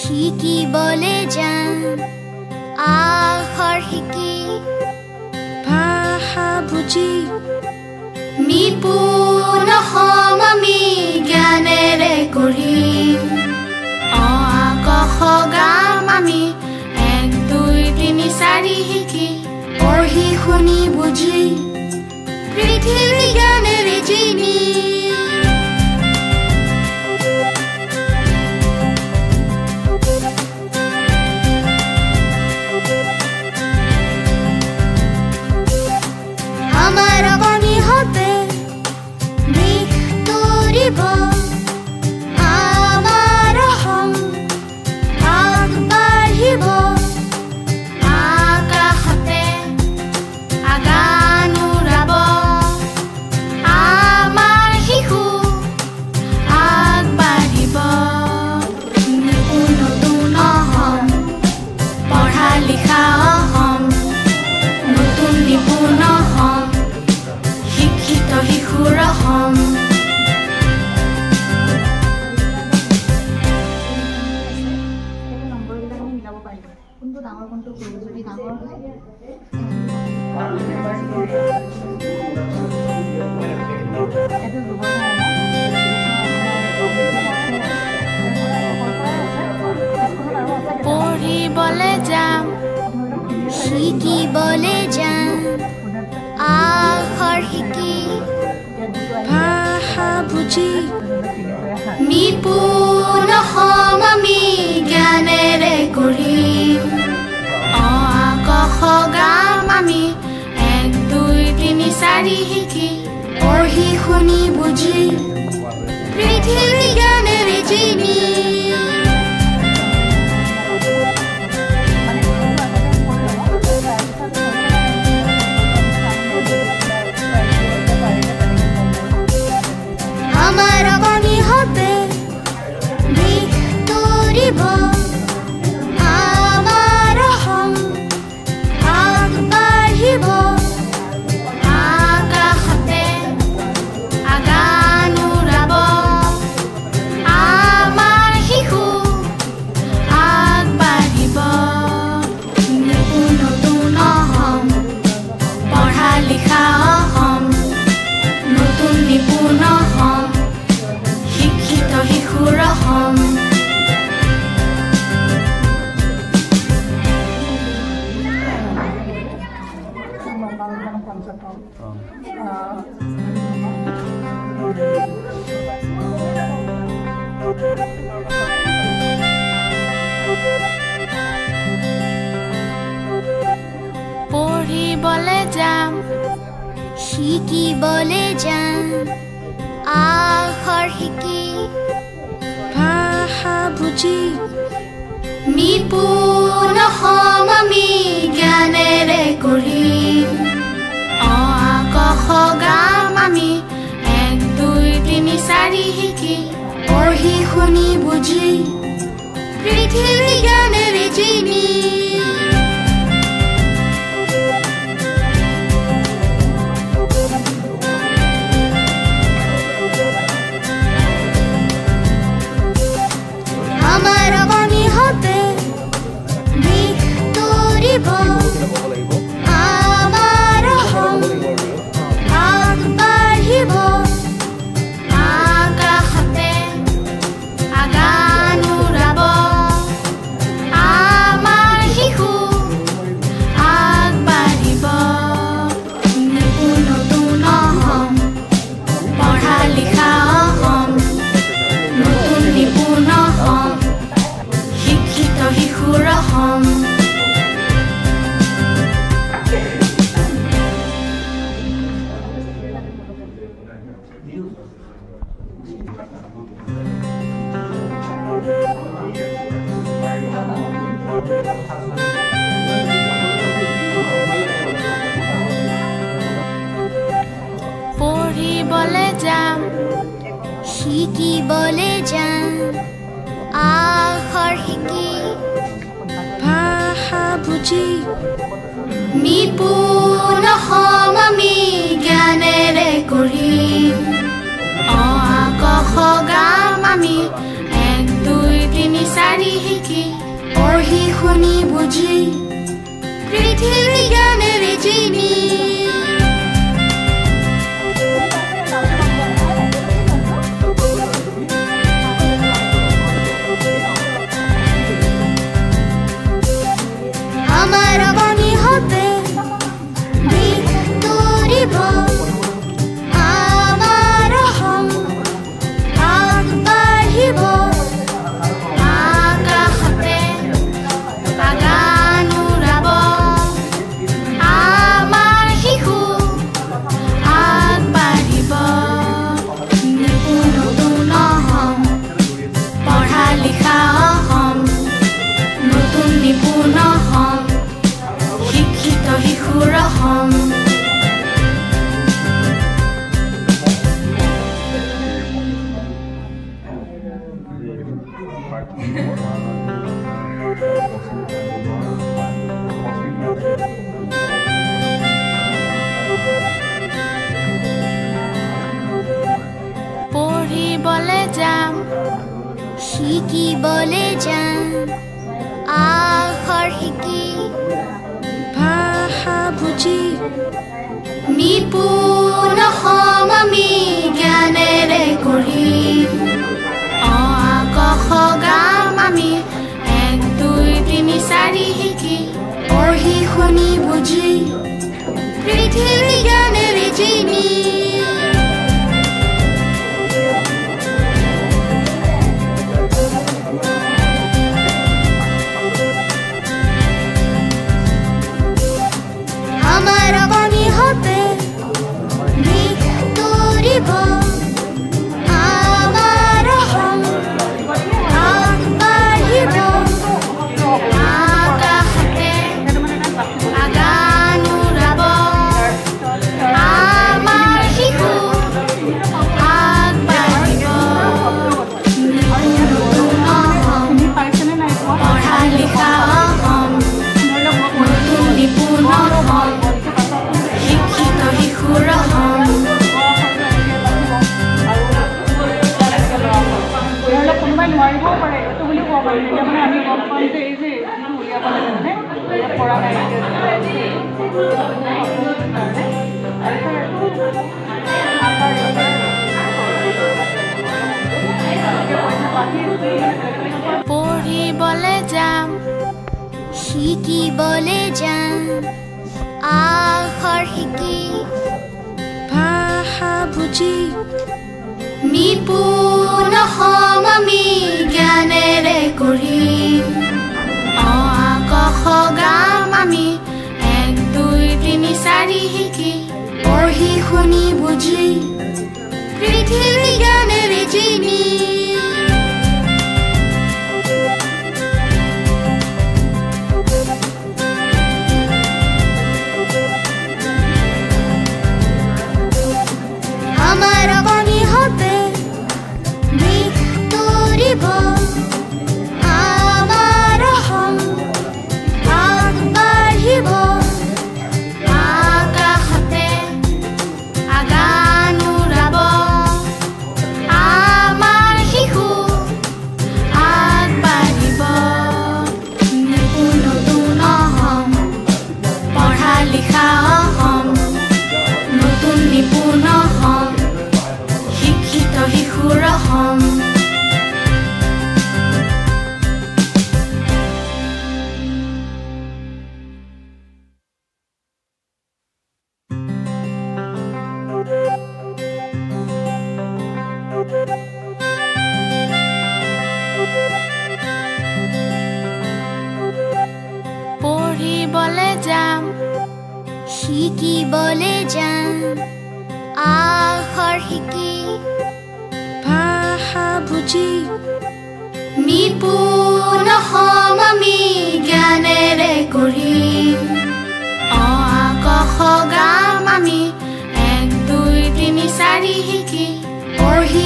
শিকিবলে যাম আখৰ শিকি ভাষা বুজি নিপুণ হম আমি জ্ঞানেৰে কৰিম অ আ ক খ গাম আমি 1 2 3 4 শিকি পঢ়ি শুনি বুজি পৃথিৱী জ্ঞানেৰে জিনি আমাৰ বনি হবে দিক তৰিব আমাৰ হম আগ বাঢ়িব আকাশতে আগান উৰাব আমাৰ শিশু আগ বাঢ়িব নতুন হম পঢ়া লিখা হম নতুন নিপুণ হম শিক্ষিত শিশুৰ হম পঢ়িবলে যাম শিকিবলে যাম আখৰ শিকি ভাষা বুজি নিপুণ হম আমি জ্ঞানেৰে কৰিম অ আ ক খ গাম আমি 1 2 3 4 শিকি পঢ়ি শুনি বুজি পৃথিৱী জ্ঞানেৰে জিনি আমাৰ বনি হবে দিক তৰিব আমাৰ হম আগ বাঢ়িব আকাশতে আগান উৰাব আমাৰ শিশু আগ বাঢ়িব নতুন হম পঢ়া লিখা হম নতুন নিপুণ হম শিক্ষিত শিশুৰ হম পঢ়িবলে যাম শিকিবলে যাম আখৰ শিকি ভাষা বুজি নিপুণ হম আমি জ্ঞানেৰে কৰিম অ আ ক খ গাম আমি 1 2 3 4 শিকি পঢ়ি শুনি বুজি পৃথিৱী জ্ঞানেৰে জিনি আমাৰ বনি হবে দিক তৰিব আমাৰ হম আগ বাঢ়িব আকাশতে আগান উৰাব আমাৰ শিশু আগ বাঢ়িব নতুন হম পঢ়া লিখা হম নতুন নিপুণ হম শিক্ষিত শিশুৰ হম পঢ়িবলে যাম শিকিবলে যাম আখৰ শিকি ভাষা বুজি নিপুণ হম আমি জ্ঞানেৰে কৰিম অ আ ক খ গাম আমি 1 2 3 4 শিকি শুনি বুজি পৃথিৱী জ্ঞানেৰে জিনি আমাৰ বাণী হতে দিশ তৰিব আমাৰ অসম আগবাঢ়িব আকাশতে বাগান উৰাব আমাৰ শিশু আগবাঢ়িব নতুন অসম পঢ়া লিখা অসম নতুন নিপুণ অসম শিক্ষিত শিশুৰ অসম পঢ়িবলৈ যাম শিকিবলৈ যাম আখৰ শিকি ভাষা বুজি নিপুণ অসম আমি জ্ঞানেৰে গঢ়িম অ আ ক খ গাম আমি 1 2 3 4 শিকি পঢ়ি শুনি বুজি পৃথিৱী জ্ঞানেৰে জিনি আমাৰ বাণী হতে দিশ তৰিব আমাৰ অসম আগবাঢ়িব আকাশতে বাগান উৰাব আমাৰ শিশু আগবাঢ়িব নতুন অসম পঢ়া লিখা অসম নতুন নিপুণ অসম শিক্ষিত শিশুৰ অসম কোনোবাই নোৱাৰিবও পাৰে এইটো বুলি ক'ব পাৰি এতিয়া মানে আমি গম পাম যে এই যে উলিয়াব লাগে মানে পৰা নাই পঢ়িবলৈ যাম শিকিবলৈ যাম আখৰ শিকি ভাষা বুজি নিপুণ অসম আমি জ্ঞানেৰে গঢ়িম অ আ ক খ গাম আমি 1 2 3 4 শিকি পঢ়ি শুনি বুজি পৃথিৱী জ্ঞানেৰে জিনি আমাৰ বাণী হতে দিশ তৰিব আমাৰ অসম আগবাঢ়িব আকাশতে বাগান উৰাব আমাৰ শিশু আগবাঢ়িব নতুন অসম পঢ়া লিখা অসম নতুন নিপুণ অসম শিক্ষিত শিশুৰ অসম পঢ়িবলৈ যাম শিকিবলৈ যাম আখৰ শিকি ভাষা বুজি নিপুণ অসম আমি জ্ঞানেৰে গঢ়িম অ আ ক খ গাম আমি 1 2 3 4 শিকি পঢ়ি